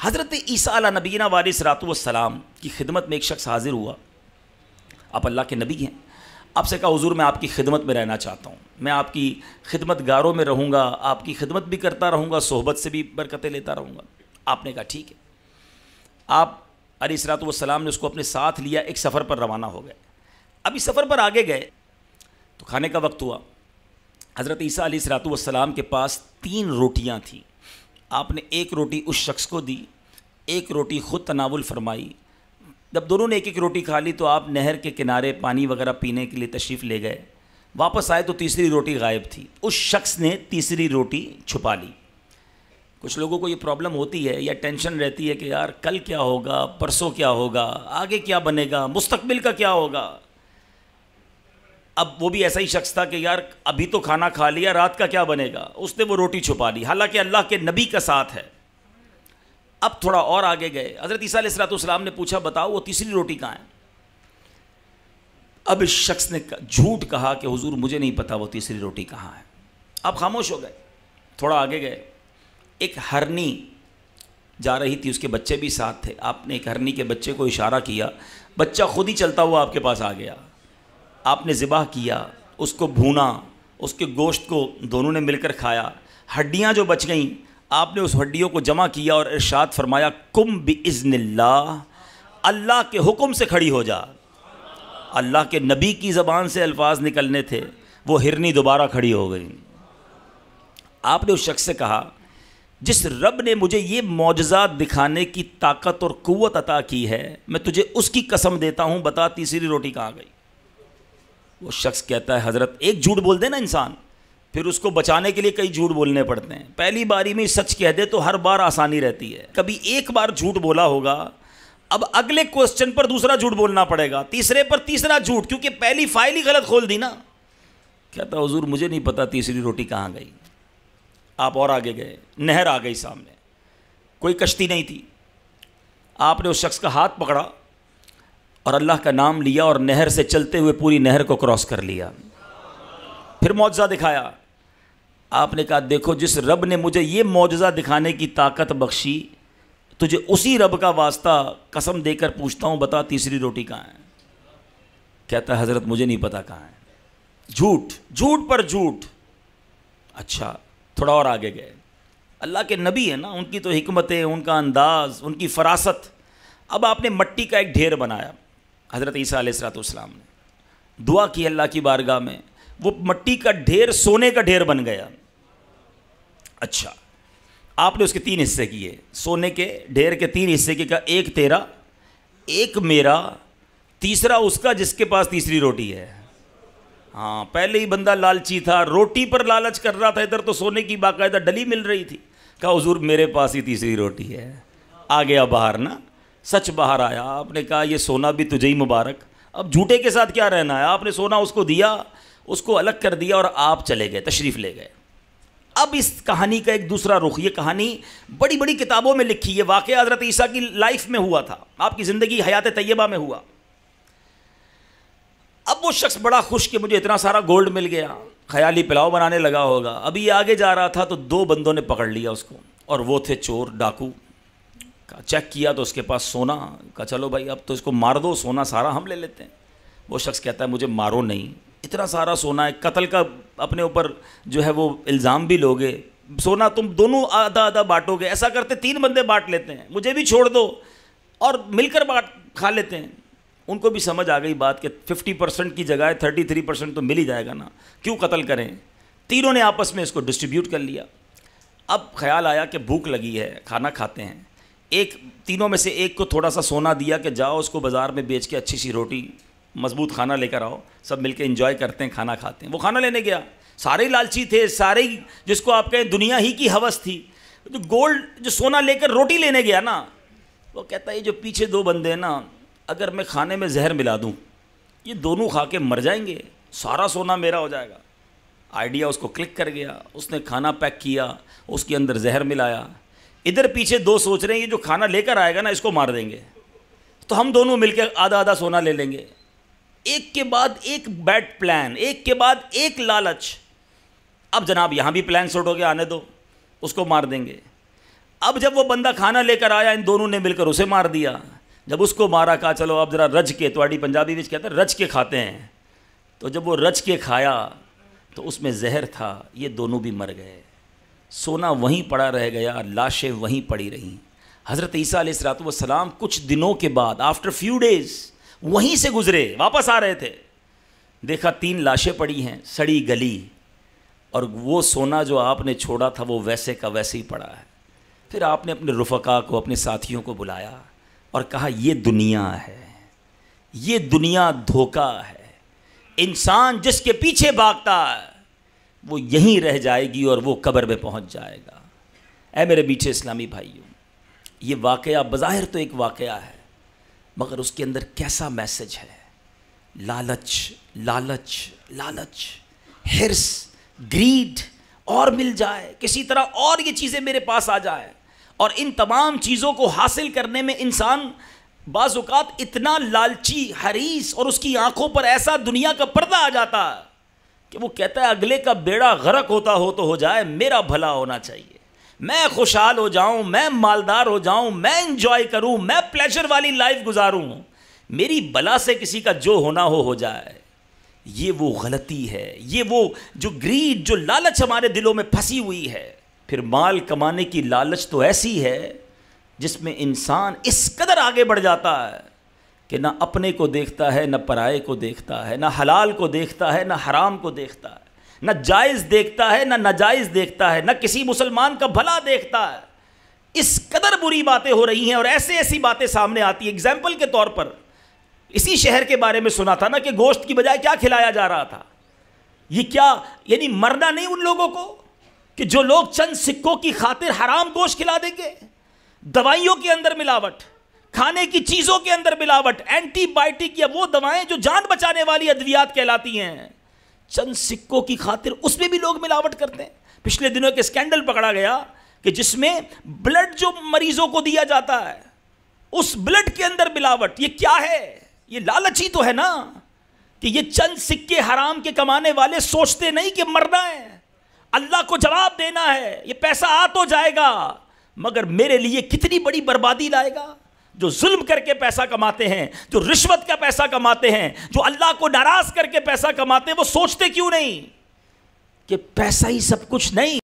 حضرت عیسیٰ علیہ نبینا علیہ الصلوۃ والسلام کی خدمت میں ایک شخص حاضر ہوا. آپ اللہ کے نبی ہیں. آپ سے کہا حضور میں آپ کی خدمت میں رہنا چاہتا ہوں, میں آپ کی خدمت گاروں میں رہوں گا, آپ کی خدمت بھی کرتا رہوں گا, صحبت سے بھی برکتیں لیتا رہوں گا. آپ نے کہا ٹھیک ہے. آپ علیہ الصلوۃ والسلام نے اس کو اپنے ساتھ لیا, ایک سفر پر روانہ ہو گئے. ابھی سفر پر آگے گئے تو کھانے کا وقت ہوا. حضرت عیسیٰ علیہ الصلوۃ والسلام کے پاس 3 روٹیاں تھیں. آپ نے ایک روٹی اس شخص کو دی, ایک روٹی خود تناول فرمائی. جب دونوں نے ایک ایک روٹی کھا لی تو آپ نہر کے کنارے پانی وغیرہ پینے کے لیے تشریف لے گئے. واپس آئے تو تیسری روٹی غائب تھی. اس شخص نے تیسری روٹی چھپا لی. کچھ لوگوں کو یہ پرابلم ہوتی ہے یا ٹینشن رہتی ہے کہ یار کل کیا ہوگا, پرسوں کیا ہوگا, آگے کیا بنے گا, مستقبل کا کیا ہوگا. اب وہ بھی ایسا ہی شخص تھا کہ یار ابھی تو کھانا کھا لیا, رات کا کیا بنے گا. اس نے وہ روٹی چھپا لی, حالانکہ اللہ کے نبی کا ساتھ ہے. اب تھوڑا اور آگے گئے. حضرت عیسیٰ علیہ السلام نے پوچھا بتاؤ وہ تیسری روٹی کہاں ہے. اب اس شخص نے جھوٹ کہا کہ حضور مجھے نہیں پتا وہ تیسری روٹی کہاں ہے. آپ خاموش ہو گئے. تھوڑا آگے گئے. ایک ہرنی جا رہی تھی, اس کے بچے بھی ساتھ تھے. آپ نے ایک ہرنی کے بچے کو اشارہ کیا, بچہ خود ہی چلتا ہوا آپ کے پاس آ گیا. آپ نے ذبح کیا, اس کو بھونا, اس کے گوشت کو دونوں نے مل کر کھایا. ہڈیاں جو بچ گئیں آپ نے اس ہڈیوں کو جمع کیا اور ارشاد فرمایا کم باذن اللہ, اللہ کے حکم سے کھڑی ہو جا. اللہ کے نبی کی زبان سے الفاظ نکلنے تھے, وہ ہرنی دوبارہ کھڑی ہو گئی. آپ نے اس شخص سے کہا جس رب نے مجھے یہ معجزات دکھانے کی طاقت اور قوت عطا کی ہے, میں تجھے اس کی قسم دیتا ہوں, بتا تیسری روٹی کہاں گئی. وہ شخص کہتا ہے حضرت ایک جھوٹ بول دے نا انسان, پھر اس کو بچانے کے لیے کئی جھوٹ بولنے پڑتے ہیں. پہلی باری میں سچ کہہ دے تو ہر بار آسانی رہتی ہے. کبھی ایک بار جھوٹ بولا ہوگا, اب اگلے کوسچن پر دوسرا جھوٹ بولنا پڑے گا, تیسرے پر تیسرا جھوٹ, کیونکہ پہلی فائل ہی غلط کھول دی نا. کہتا حضور مجھے نہیں پتا تیسری روٹی کہاں گئی. آپ اور آگے گئے. نہر آ گئی سامنے, کوئی کشتی نہیں تھی. آپ نے اس شخص کا ہاتھ پکڑا اور اللہ کا نام لیا اور نہر سے چلتے ہوئے پوری نہر کو کراس کر لیا. پھر معجزہ دکھایا. آپ نے کہا دیکھو جس رب نے مجھے یہ معجزہ دکھانے کی طاقت بخشی, تجھے اسی رب کا واسطہ قسم دے کر پوچھتا ہوں بتا تیسری روٹی کہاں ہے. کہتا ہے حضرت مجھے نہیں پتا کہاں ہے. جھوٹ, جھوٹ پر جھوٹ. اچھا تھوڑا اور آگے گئے. اللہ کے نبی ہیں نا, ان کی تو حکمتیں, ان کا انداز, ان کی فراست. اب آپ نے مٹی کا ایک ڈھیر بنایا. حضرت عیسیٰ علیہ السلام نے دعا کی اللہ کی بارگاہ میں, وہ مٹی کا ڈھیر سونے کا ڈھیر بن گیا. اچھا آپ نے اس کے 3 حصے کیے, سونے کے ڈھیر کے 3 حصے کیے. کہا ایک تیرا, ایک میرا, تیسرا اس کا جس کے پاس تیسری روٹی ہے. ہاں پہلے ہی بندہ لالچی تھا, روٹی پر لالچ کر رہا تھا, ادھر تو سونے کی باقاعدہ ڈلی مل رہی تھی. کہا حضور میرے پاس ہی تیسری روٹی ہے. آ گیا باہر نا, سچ باہر آیا. آپ نے کہا یہ سونا بھی تجھے ہی مبارک, اب جھوٹے کے ساتھ کیا رہنا ہے. آپ نے سونا اس کو دیا, اس کو الگ کر دیا اور آپ چلے گئے, تشریف لے گئے. اب اس کہانی کا ایک دوسرا رخ, یہ کہانی بڑی بڑی کتابوں میں لکھی ہے. واقعہ حضرت عیسیٰ کی لائف میں ہوا تھا, آپ کی زندگی حیات طیبہ میں ہوا. اب وہ شخص بڑا خوش کہ مجھے اتنا سارا گولڈ مل گیا, خیالی پلاؤ بنانے لگا ہوگا. ابھی یہ آگے جا رہا تھا تو 2 بندوں نے پکڑ لیا اس کو, اور وہ تھے چور, ڈاکو. چیک کیا تو اس کے پاس سونا. کہا چلو بھائی اب تو اس کو مار دو, سونا سارا ہم لے لیتے ہیں. وہ شخص کہتا ہے مجھے مارو نہیں, اتنا سارا سونا ہے, قتل کا اپنے اوپر جو ہے وہ الزام بھی لوگے, سونا تم دونوں آدھا آدھا بانٹو گے, ایسا کرتے 3 بندے بانٹ لیتے ہیں, مجھے بھی چھوڑ دو اور مل کر کھا لیتے ہیں. ان کو بھی سمجھ آ گئی بات کہ 50% کی جگہ 33% تو مل ہی جائے گا نا, کیوں قتل کریں. تینوں نے آپس میں اس کو ڈسٹریبیوٹ کر لیا. اب خیال آیا کہ بھوک لگی ہے, کھانا کھاتے ہیں. تینوں میں سے ایک کو تھوڑا سا سونا دیا کہ جاؤ اس کو بازار میں بیچ کے اچھی سی روٹی مضبوط کھانا لے کر آؤ, سب مل کے انجوائے کرتے ہیں, کھانا کھاتے ہیں. وہ کھانا لینے گیا, سارے لالچی تھے, سارے جس کو آپ کہیں دنیا ہی کی ہوس تھی. جو گولڈ جو سونا لے کر روٹی لینے گیا نا, وہ کہتا ہے یہ جو پیچھے 2 بندے ہیں نا, اگر میں کھانے میں زہر ملا دوں یہ دونوں کھا کے مر جائیں گے, سارا سونا میرا ہو جائے گا. آئیڈیا اس کو کلک کر گیا, اس نے کھانا پیک کیا, اس کے اندر زہر ملایا. ادھر پیچھے 2 سوچ رہے ہیں یہ جو کھانا لے کر آئے گا نا اس کو مار دیں گے, تو ہم دونوں مل کے آدھا آدھا سونا لے لیں گے. ایک کے بعد ایک بیڈ پلان, ایک کے بعد ایک لالچ. اب جناب یہاں بھی پلان سوٹ ہو گیا, آنے دو, اس کو مار دیں گے. اب جب وہ بندہ کھانا لے کر آیا ان دونوں نے مل کر اسے مار دیا. جب اس کو مارا کہا چلو اب ذرا رج کے, تواڈی پنجابی میں کہتے ہیں رج کے کھاتے ہیں. تو جب وہ رج کے کھایا تو اس میں زہر تھا, یہ دونوں بھی مر گئے. سونا وہیں پڑا رہ گیا, لاشیں وہیں پڑی رہیں. حضرت عیسیٰ علیہ الصلوۃ والسلام کچھ دنوں کے بعد آفٹر فیو ڈیز وہیں سے گزرے, واپس آ رہے تھے, دیکھا 3 لاشیں پڑی ہیں سڑی گلی, اور وہ سونا جو آپ نے چھوڑا تھا وہ ویسے کا ویسے ہی پڑا ہے. پھر آپ نے اپنے رفقا کو, اپنے ساتھیوں کو بلایا اور کہا یہ دنیا ہے, یہ دنیا دھوکہ ہے. انسان جس کے پیچھے بھاگتا ہے وہ یہیں رہ جائے گی اور وہ قبر میں پہنچ جائے گا. اے میرے میٹھے اسلامی بھائیوں, یہ واقعہ بظاہر تو ایک واقعہ ہے, مگر اس کے اندر کیسا میسج ہے. لالچ لالچ لالچ, ہرس, گریڈ, اور مل جائے کسی طرح اور یہ چیزیں میرے پاس آ جائیں. اور ان تمام چیزوں کو حاصل کرنے میں انسان بعض اوقات اتنا لالچی, حریص, اور اس کی آنکھوں پر ایسا دنیا کا پردہ آ جاتا ہے کہ وہ کہتا ہے اگلے کا بیڑا غرق ہوتا ہو تو ہو جائے, میرا بھلا ہونا چاہیے, میں خوشحال ہو جاؤں, میں مالدار ہو جاؤں, میں انجوائے کروں, میں پلیجر والی لائف گزاروں, میری بلا سے کسی کا جو ہونا ہو جائے. یہ وہ غلطی ہے, یہ وہ جو گریڈ, جو لالچ ہمارے دلوں میں پھنسی ہوئی ہے. پھر مال کمانے کی لالچ تو ایسی ہے جس میں انسان اس قدر آگے بڑھ جاتا ہے کہ نہ اپنے کو دیکھتا ہے, نہ پرائے کو دیکھتا ہے, نہ حلال کو دیکھتا ہے, نہ حرام کو دیکھتا ہے, نہ جائز دیکھتا ہے, نہ ناجائز دیکھتا ہے, نہ کسی مسلمان کا بھلا دیکھتا ہے. اس قدر بری باتیں ہو رہی ہیں اور ایسی باتیں سامنے آتی ہیں. ایگزامپل کے طور پر اسی شہر کے بارے میں سنا تھا نا کہ گوشت کی بجائے کیا کھلایا جا رہا تھا. یہ کیا یعنی مرنا نہیں ان لوگوں کو کہ جو لوگ چند سکوں کی خاطر حرام گوشت کھلا دیں گے. دوائیوں کے اندر ملاوٹ, کھانے کی چیزوں کے اندر ملاوٹ, اینٹی بائیوٹک یا وہ دوائیں جو جان بچانے والی ادویات کہلاتی ہیں, چند سکوں کی خاطر اس میں بھی لوگ ملاوٹ کرتے ہیں. پچھلے دنوں کے اسکینڈل پکڑا گیا کہ جس میں بلڈ جو مریضوں کو دیا جاتا ہے اس بلڈ کے اندر ملاوٹ. یہ کیا ہے؟ یہ لالچ ہی تو ہے نا کہ یہ چند سکے حرام کے کمانے والے سوچتے نہیں کہ مرنا ہے, اللہ کو جواب دینا ہے, یہ پیسہ آ تو جائے گا مگر میرے لیے کتنی بڑی بربادی لائے گا. جو ظلم کر کے پیسہ کماتے ہیں, جو رشوت کا پیسہ کماتے ہیں, جو اللہ کو ناراض کر کے پیسہ کماتے ہیں, وہ سوچتے کیوں نہیں کہ پیسہ ہی سب کچھ نہیں.